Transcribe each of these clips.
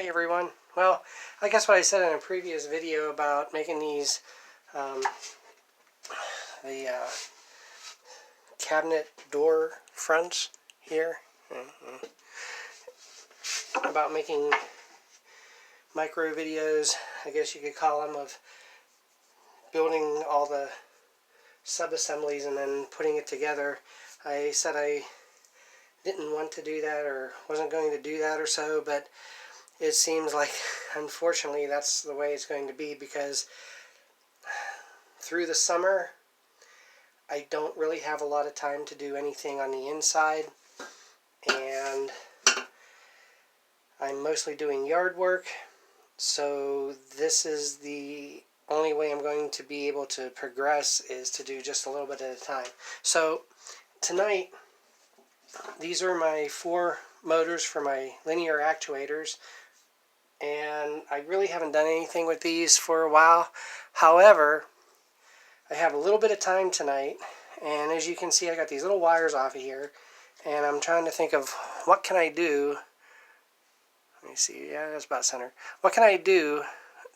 Hi everyone. Well, I guess what I said in a previous video about making these the cabinet door fronts here, about making micro videos, I guess you could call them, of building all the sub-assemblies and then putting it together. I said I didn't want to do that or wasn't going to do that or so, but it seems like, unfortunately, that's the way it's going to be, because through the summer, I don't really have a lot of time to do anything on the inside, and I'm mostly doing yard work, so this is the only way I'm going to be able to progress, is to do just a little bit at a time. So tonight, these are my 4 motors for my linear actuators, and I really haven't done anything with these for a while. However, I have a little bit of time tonight, and as you can see, I got these little wires off of here, and I'm trying to think of what can I do. Let me see, yeah, that's about center. What can I do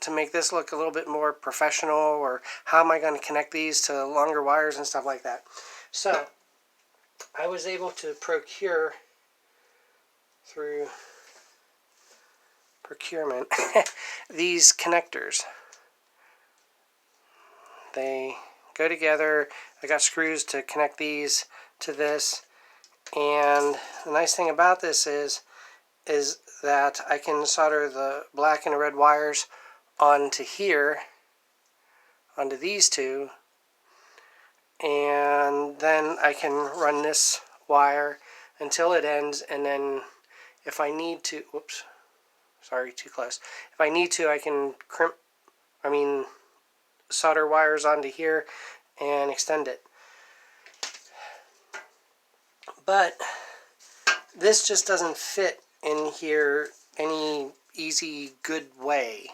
to make this look a little bit more professional, or how am I going to connect these to longer wires and stuff like that? So I was able to procure through procurement these connectors. They go together. I got screws to connect these to this, and the nice thing about this is that I can solder the black and the red wires onto here, onto these two, and then I can run this wire until it ends, and then if I need to, whoops, sorry, too close. If I need to, I can solder wires onto here and extend it. But this just doesn't fit in here any easy, good way.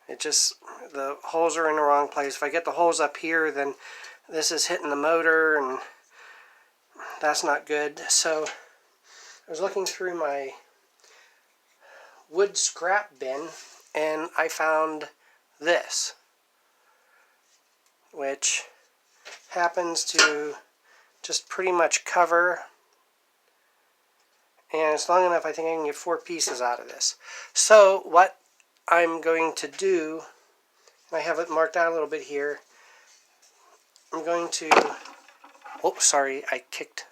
It just, the holes are in the wrong place. If I get the holes up here, then this is hitting the motor, and that's not good. So I was looking through my wood scrap bin, and I found this, which happens to just pretty much cover, and it's long enough I think I can get 4 pieces out of this. So what I'm going to do, and I have it marked out a little bit here, I'm going to, oh sorry, I kicked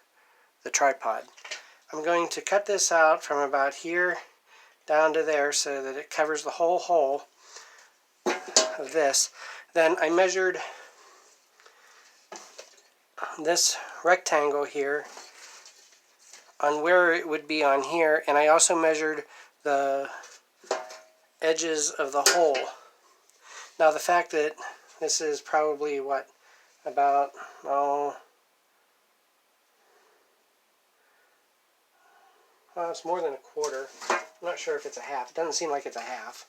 the tripod. I'm going to cut this out from about here down to there so that it covers the whole hole of this. Then I measured this rectangle here on where it would be on here, and I also measured the edges of the hole. Now the fact that this is probably what, about, well, it's more than a quarter. I'm not sure if it's a half. It doesn't seem like it's a half.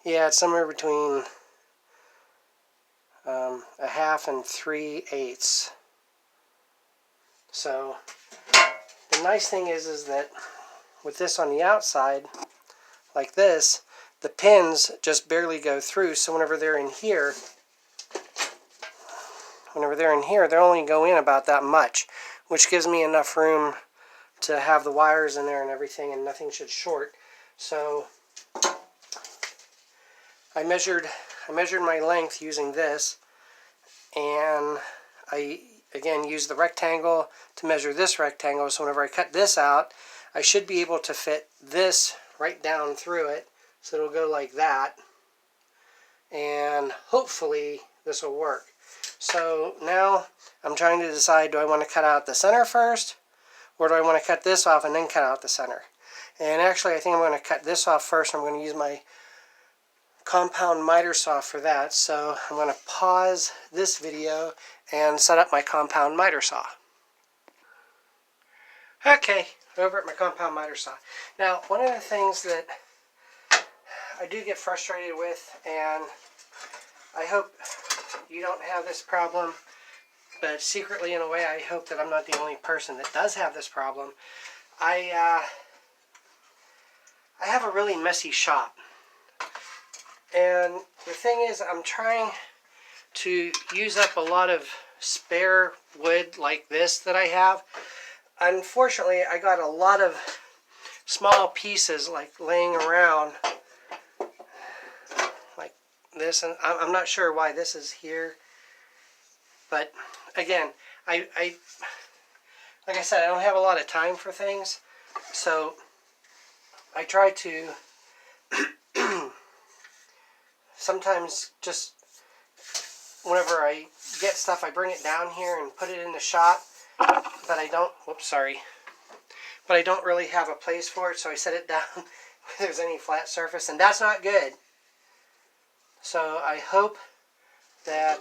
Yeah, it's somewhere between a half and 3/8. So the nice thing is that with this on the outside, like this, the pins just barely go through. So whenever they're in here, they only go in about that much, which gives me enough room to have the wires in there and everything, and nothing should short. So I measured my length using this, and I again used the rectangle to measure this rectangle. So whenever I cut this out, I should be able to fit this right down through it, so it'll go like that, and hopefully this will work. So now I'm trying to decide, do I want to cut out the center first, or do I want to cut this off and then cut out the center? And actually I think I'm going to cut this off first. I'm going to use my compound miter saw for that. So I'm going to pause this video and set up my compound miter saw. Okay, over at my compound miter saw. Now, one of the things that I do get frustrated with, and I hope you don't have this problem, but secretly, in a way, I hope that I'm not the only person that does have this problem. I have a really messy shop. And the thing is, I'm trying to use up a lot of spare wood like this that I have. Unfortunately, I got a lot of small pieces like laying around like this, and I'm not sure why this is here. But again, I like I said, I don't have a lot of time for things, so I try to sometimes just whenever I get stuff, I bring it down here and put it in the shop, but I don't, whoops, sorry, but I don't really have a place for it, so I set it down where there's any flat surface, and that's not good. So I hope that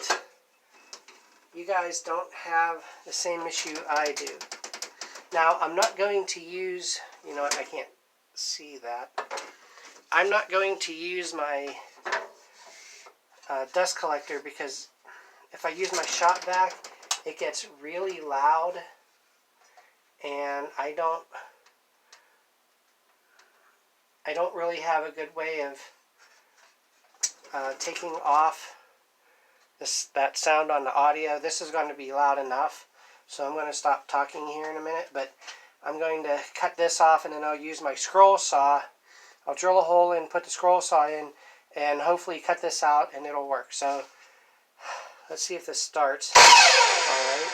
you guys don't have the same issue I do. Now, I'm not going to use, you know what, I can't see that. I'm not going to use my dust collector, because if I use my shop vac, it gets really loud, and I don't really have a good way of taking off that sound on the audio. This is going to be loud enough, so I'm going to stop talking here in a minute, but I'm going to cut this off, and then I'll use my scroll saw. I'll drill a hole in, put the scroll saw in, and hopefully cut this out, and it'll work. So let's see if this starts. All right.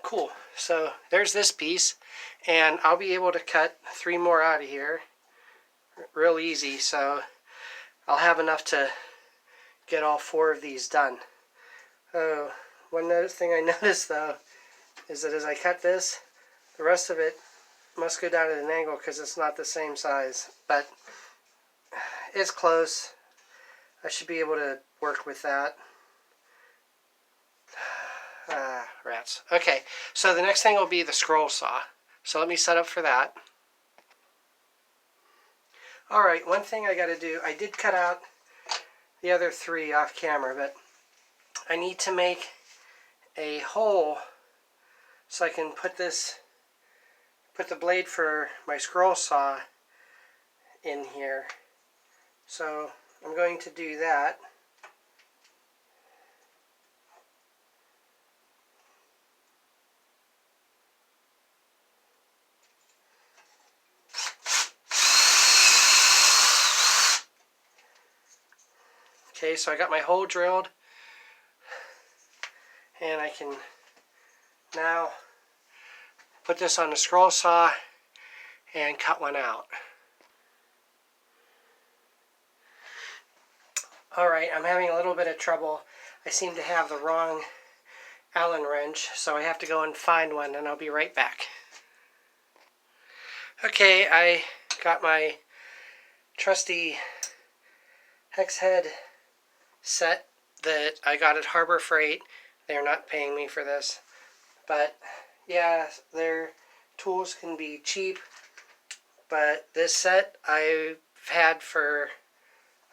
Cool. So there's this piece, and I'll be able to cut 3 more out of here real easy, so I'll have enough to get all 4 of these done. Oh, one thing I noticed though is that as I cut this, the rest of it must go down at an angle because it's not the same size, but it's close. I should be able to work with that. Rats. Okay, so the next thing will be the scroll saw. So let me set up for that. Alright, one thing I got to do, I did cut out the other 3 off camera, but I need to make a hole so I can put the blade for my scroll saw in here. So I'm going to do that. Okay, so I got my hole drilled, and I can now put this on the scroll saw and cut one out. Alright, I'm having a little bit of trouble. I seem to have the wrong Allen wrench, so I have to go and find one, and I'll be right back. Okay, I got my trusty hex head set that I got at Harbor Freight. They're not paying me for this, but yeah, their tools can be cheap, but this set I've had for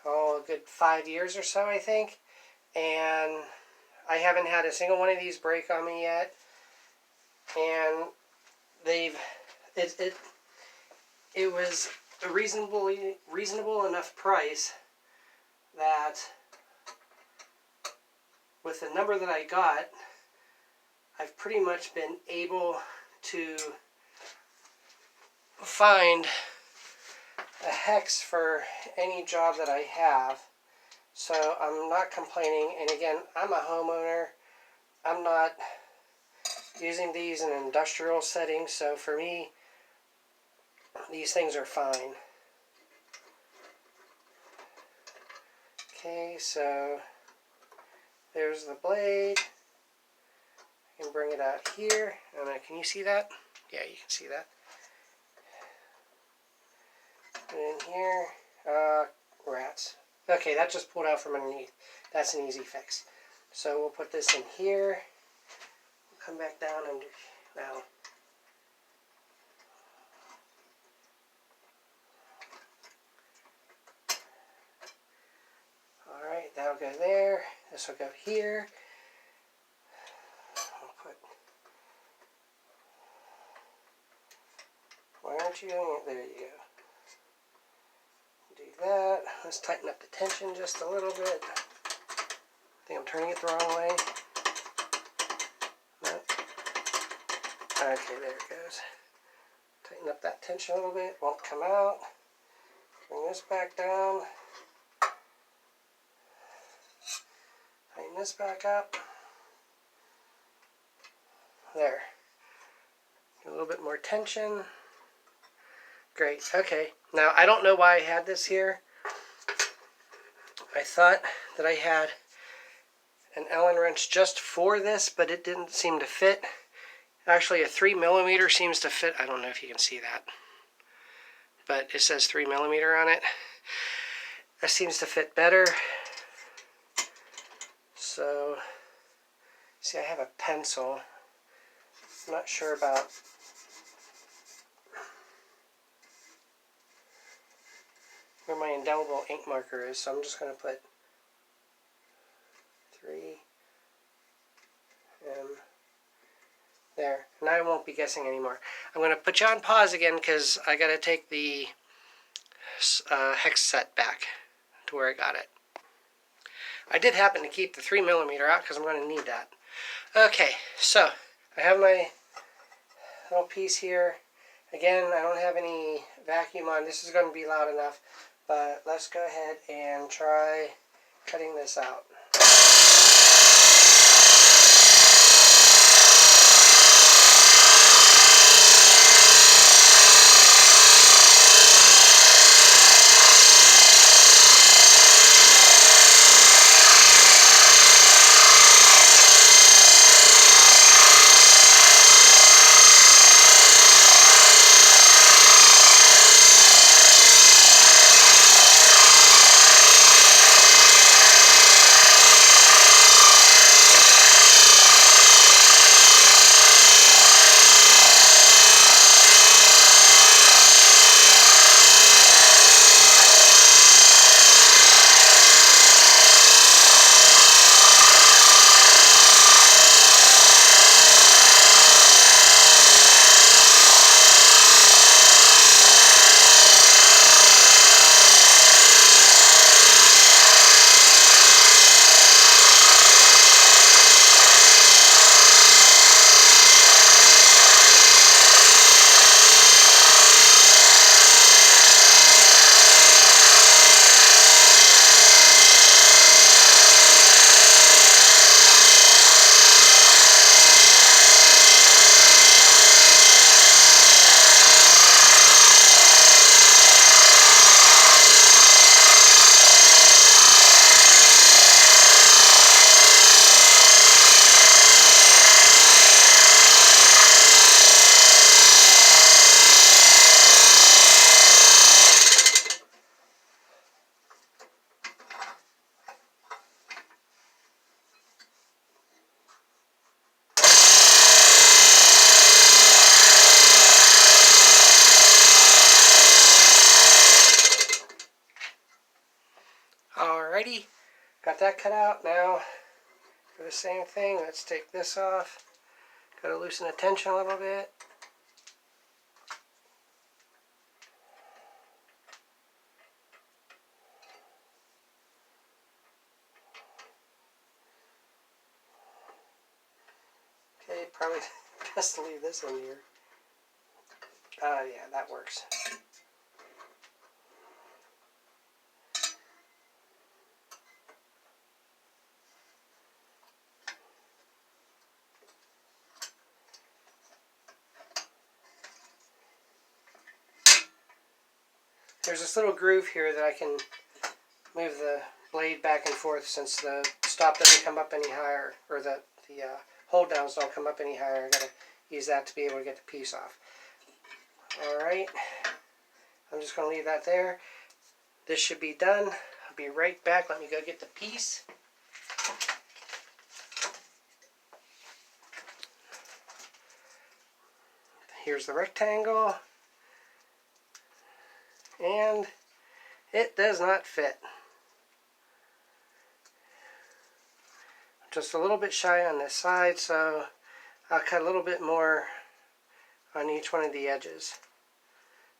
a good 5 years or so, I think, and I haven't had a single one of these break on me yet, and it was a reasonable enough price that with the number that I got, I've pretty much been able to find a hex for any job that I have. So I'm not complaining, and again, I'm a homeowner. I'm not using these in an industrial setting, so for me, these things are fine. Okay, so there's the blade. I can bring it out here. And can you see that? Yeah, you can see that. And in here, rats. Okay, that just pulled out from underneath. That's an easy fix. So we'll put this in here. Come back down and now. Alright, that'll go there. This will go here. I'll put. Why aren't you doing it? There you go. Do that. Let's tighten up the tension just a little bit. I think I'm turning it the wrong way. No. Okay, there it goes. Tighten up that tension a little bit. Won't come out. Bring this back down. Tighten this back up. There. A little bit more tension. Great. Okay. Now, I don't know why I had this here. I thought that I had an Allen wrench just for this, but it didn't seem to fit. Actually, a 3mm seems to fit. I don't know if you can see that, but it says 3mm on it. That seems to fit better. So, see, I have a pencil. I'm not sure about where my indelible ink marker is, so I'm just going to put 3M there. And I won't be guessing anymore. I'm going to put you on pause again because I got to take the hex set back to where I got it. I did happen to keep the 3mm out because I'm going to need that. Okay, so I have my little piece here. Again, I don't have any vacuum on. This is going to be loud enough, but let's go ahead and try cutting this out. Alrighty, got that cut out. Now for the same thing, let's take this off. Got to loosen the tension a little bit. Okay, probably best to leave this in here. Yeah, that works. There's this little groove here that I can move the blade back and forth since the stop doesn't come up any higher, or the hold downs don't come up any higher. I gotta use that to be able to get the piece off. Alright, I'm just going to leave that there. This should be done. I'll be right back. Let me go get the piece. here's the rectangle, and it does not fit. Just a little bit shy on this side, so I'll cut a little bit more on each one of the edges.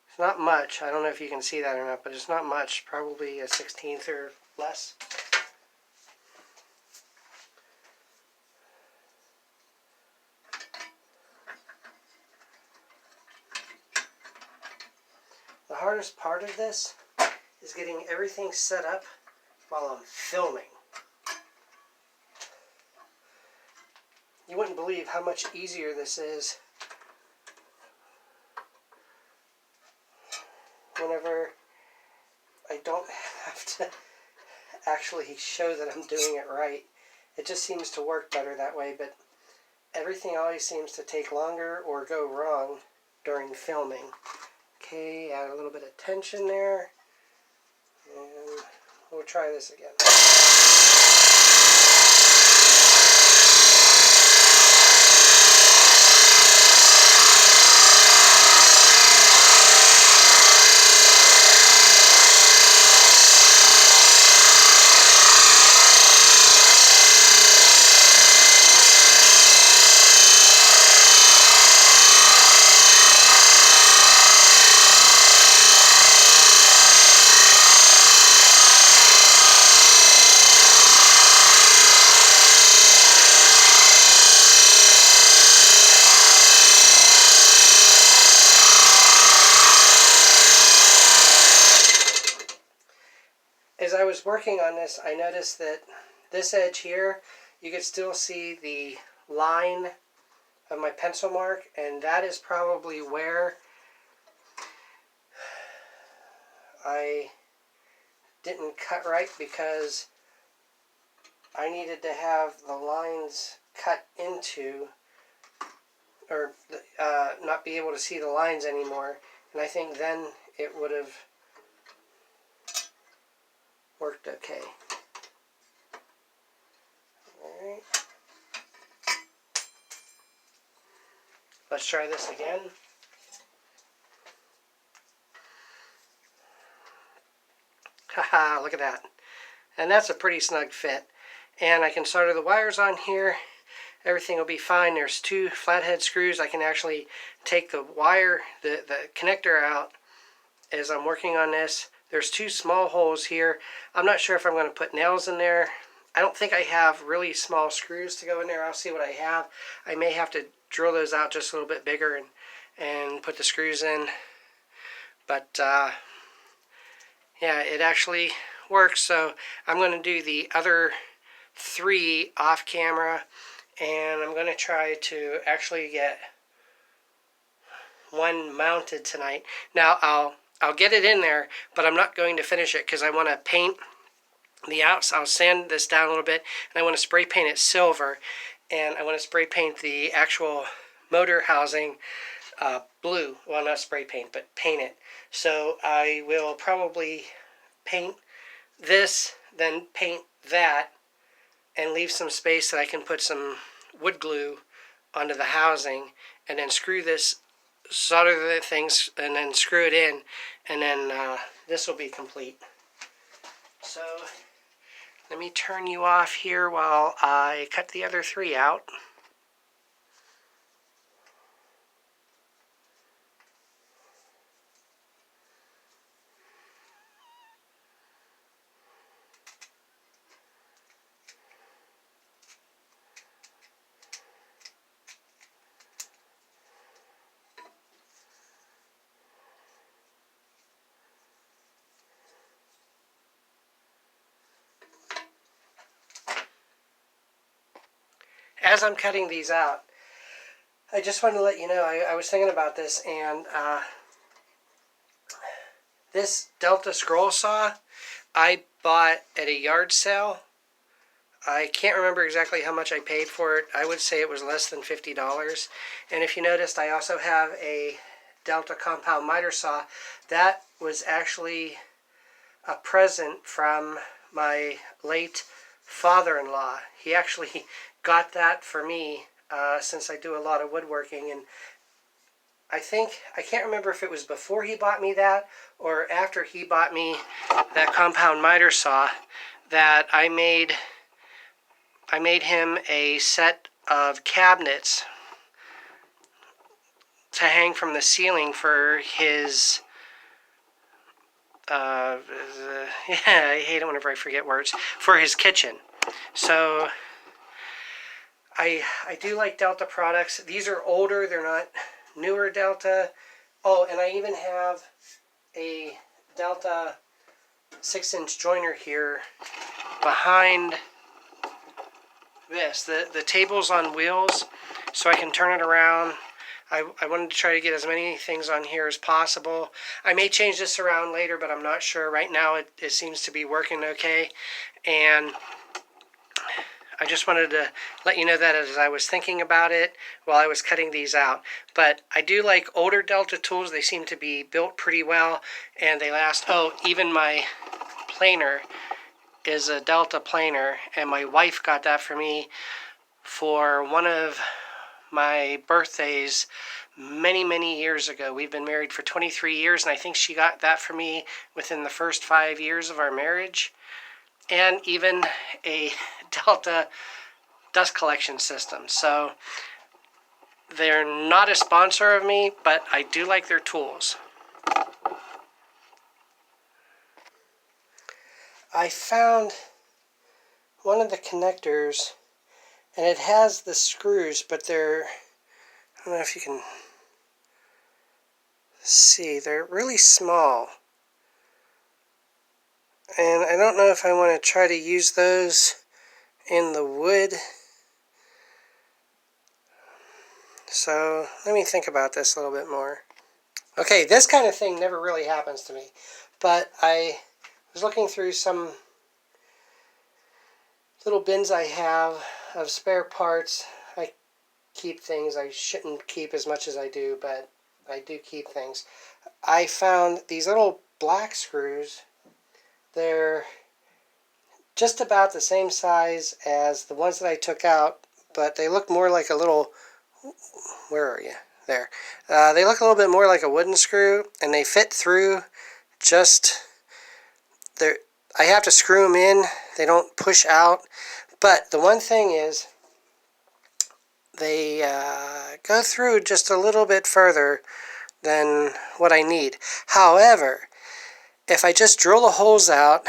It's not much. I don't know if you can see that or not, but it's not much. Probably a 1/16 or less. The hardest part of this is getting everything set up while I'm filming. You wouldn't believe how much easier this is whenever I don't have to actually show that I'm doing it right. It just seems to work better that way, but everything always seems to take longer or go wrong during filming. Okay, add a little bit of tension there, and we'll try this again. As I was working on this, I noticed that this edge here, you could still see the line of my pencil mark, and that is probably where I didn't cut right, because I needed to have the lines cut into, or not be able to see the lines anymore, and I think then it would have worked okay. Alright. Let's try this again. Haha, look at that. And that's a pretty snug fit. And I can solder the wires on here. Everything will be fine. There's 2 flathead screws. I can actually take the wire, the connector out as I'm working on this. There's 2 small holes here. I'm not sure if I'm going to put nails in there. I don't think I have really small screws to go in there. I'll see what I have. I may have to drill those out just a little bit bigger and put the screws in. But yeah, it actually works. So I'm going to do the other 3 off camera, and I'm going to try to actually get one mounted tonight. Now I'll get it in there, but I'm not going to finish it because I want to paint the outside. I'll sand this down a little bit, and I want to spray paint it silver, and I want to spray paint the actual motor housing blue. Well, not spray paint, but paint it. So I will probably paint this, then paint that, and leave some space that I can put some wood glue onto the housing, and then screw this, solder the things, and then screw it in, and then this will be complete. So let me turn you off here while I cut the other 3 out. As I'm cutting these out, I just wanted to let you know, I was thinking about this, and this Delta scroll saw I bought at a yard sale. I can't remember exactly how much I paid for it. I would say it was less than $50. And if you noticed, I also have a Delta compound miter saw. That was actually a present from my late father-in-law. He actually got that for me since I do a lot of woodworking, and I can't remember if it was before he bought me that or after he bought me that compound miter saw, that I made him a set of cabinets to hang from the ceiling for his yeah, I hate it whenever I forget words, for his kitchen. So I do like Delta products. These are older, they're not newer Delta. Oh, and I even have a Delta 6-inch joiner here behind this. The table's on wheels, so I can turn it around. I wanted to try to get as many things on here as possible. I may change this around later, but I'm not sure. Right now it seems to be working okay. And I just wanted to let you know that as I was thinking about it while I was cutting these out. But I do like older Delta tools. They seem to be built pretty well and they last. Oh, even my planer is a Delta planer, and my wife got that for me for one of my birthdays many years ago. We've been married for 23 years, and I think she got that for me within the first 5 years of our marriage. And even a Delta dust collection system. So they're not a sponsor of me, but I do like their tools. I found one of the connectors, and it has the screws, but I don't know if you can see, they're really small. And I don't know if I want to try to use those in the wood. So let me think about this a little bit more. Okay, this kind of thing never really happens to me, but I was looking through some little bins I have of spare parts. I keep things I shouldn't keep as much as I do, but I do keep things. I found these little black screws. They're just about the same size as the ones that I took out, but they look more like a little, where are you? There. They look a little bit more like a wooden screw, and they fit through just, I have to screw them in. They don't push out. But the one thing is, they go through just a little bit further than what I need. However, if I just drill the holes out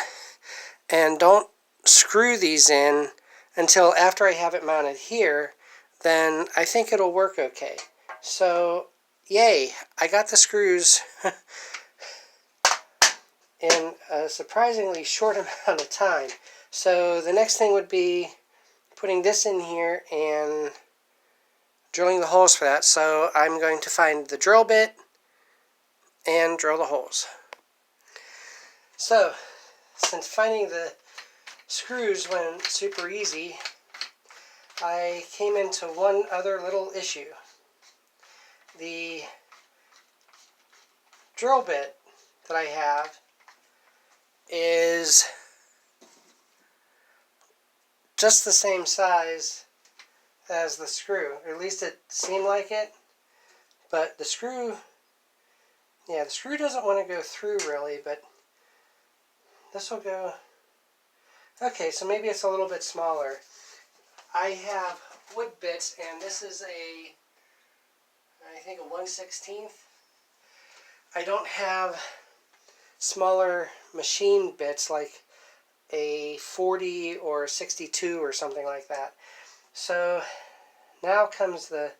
and don't screw these in until after I have it mounted here, then I think it'll work okay. So, yay, I got the screws in a surprisingly short amount of time. So the next thing would be putting this in here and drilling the holes for that. So I'm going to find the drill bit and drill the holes. So, since finding the screws went super easy, I came into one other little issue. The drill bit that I have is just the same size as the screw. Or at least it seemed like it. But the screw doesn't want to go through really, but this will go. Okay, so maybe it's a little bit smaller. I have wood bits, and this is I think a 1/16. I don't have smaller machine bits like a 40 or 62 or something like that. So now comes the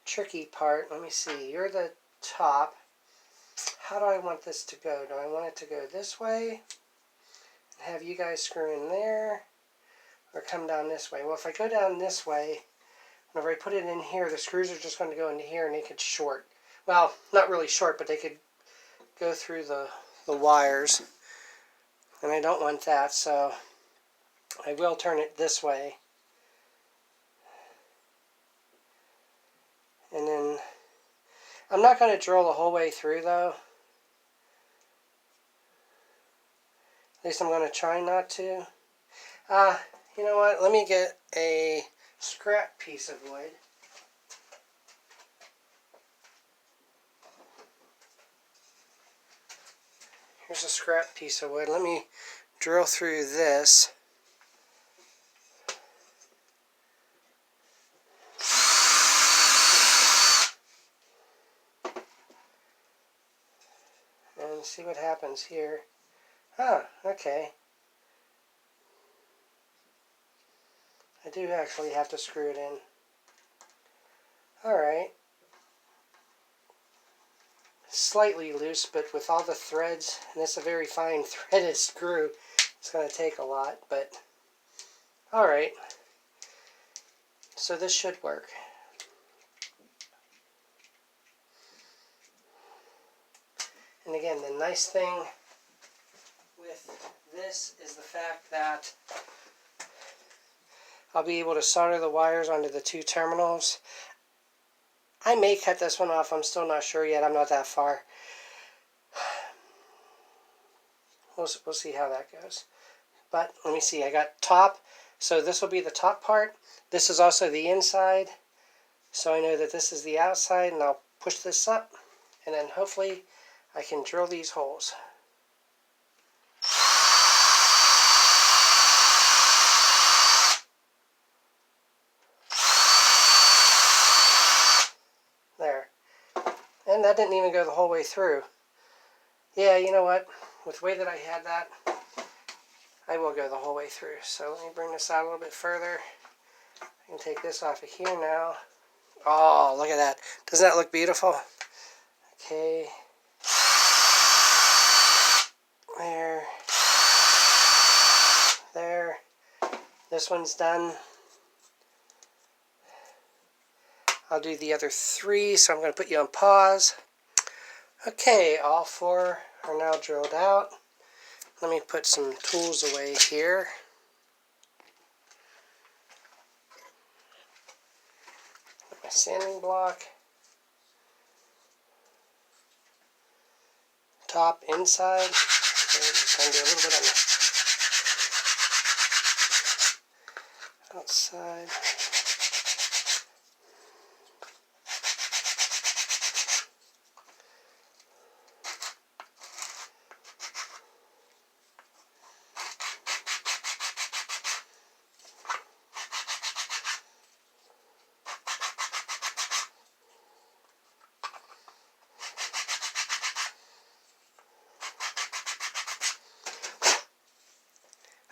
tricky part. Let me see. You're the top. How do I want this to go? Do I want it to go this way and have you guys screw in there, or come down this way? Well, if I go down this way, whenever I put it in here, the screws are just going to go into here and they could short. Well, not really short, but they could go through the wires. And I don't want that, so I will turn it this way. And then, I'm not going to drill the whole way through though. At least I'm going to try not to. You know what? Let me get a scrap piece of wood. Here's a scrap piece of wood. Let me drill through this. And see what happens here. Ah, okay. I do actually have to screw it in. Alright. Slightly loose, but with all the threads, and it's a very fine threaded screw, it's going to take a lot, but alright. So this should work. And again, the nice thing with this is the fact that I'll be able to solder the wires onto the two terminals. I may cut this one off. I'm still not sure yet. I'm not that far. We'll see how that goes. But let me see. I got top. So this will be the top part. This is also the inside. So I know that this is the outside. And I'll push this up. And then hopefully I can drill these holes. There. And that didn't even go the whole way through. Yeah, you know what? With the way that I had that, I will go the whole way through. So let me bring this out a little bit further. I can take this off of here now. Oh, look at that. Doesn't that look beautiful? Okay. There. There. This one's done. I'll do the other three, so I'm going to put you on pause. Okay, all four are now drilled out. Let me put some tools away here. Put my sanding block. Top, inside. Just going to do a little bit on the outside.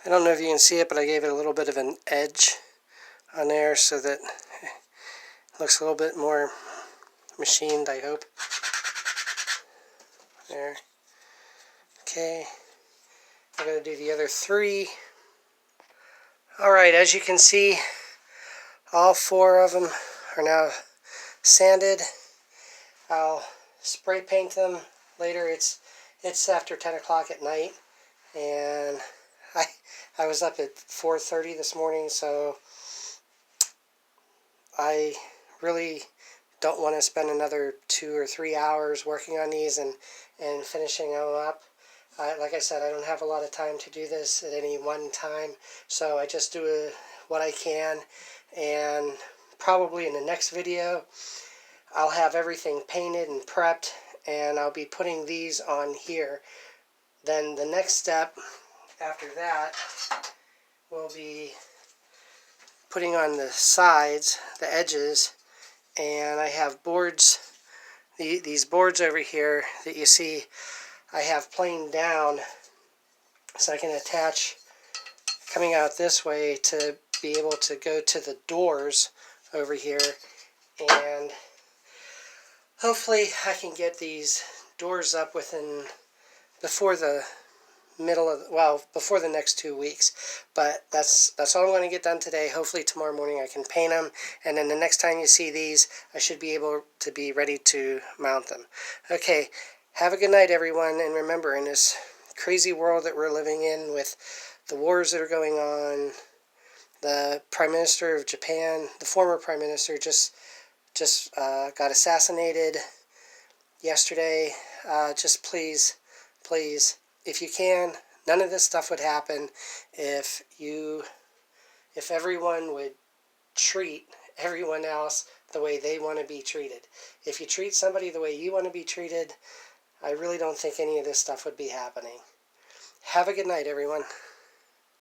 I don't know if you can see it, but I gave it a little bit of an edge on there so that it looks a little bit more machined, I hope. There. Okay. I'm going to do the other three. Alright, as you can see, all four of them are now sanded. I'll spray paint them later. It's after 10 o'clock at night, and I was up at 4:30 this morning, so I really don't want to spend another 2 or 3 hours working on these and finishing them up. Like I said, I don't have a lot of time to do this at any one time, so I just do what I can, and probably in the next video I'll have everything painted and prepped, and I'll be putting these on here. Then the next step after that will be putting on the sides, the edges, and I have boards, these boards over here that you see I have planed down so I can attach coming out this way to be able to go to the doors over here, and hopefully I can get these doors up before the before the next 2 weeks. But that's all I'm going to get done today. Hopefully tomorrow morning I can paint them, and then the next time you see these, I should be able to be ready to mount them. Okay, have a good night, everyone, and remember, in this crazy world that we're living in with the wars that are going on, the Prime Minister of Japan, the former Prime Minister, just got assassinated yesterday. Just please, if you can, none of this stuff would happen if everyone would treat everyone else the way they want to be treated. If you treat somebody the way you want to be treated, I really don't think any of this stuff would be happening. Have a good night, everyone.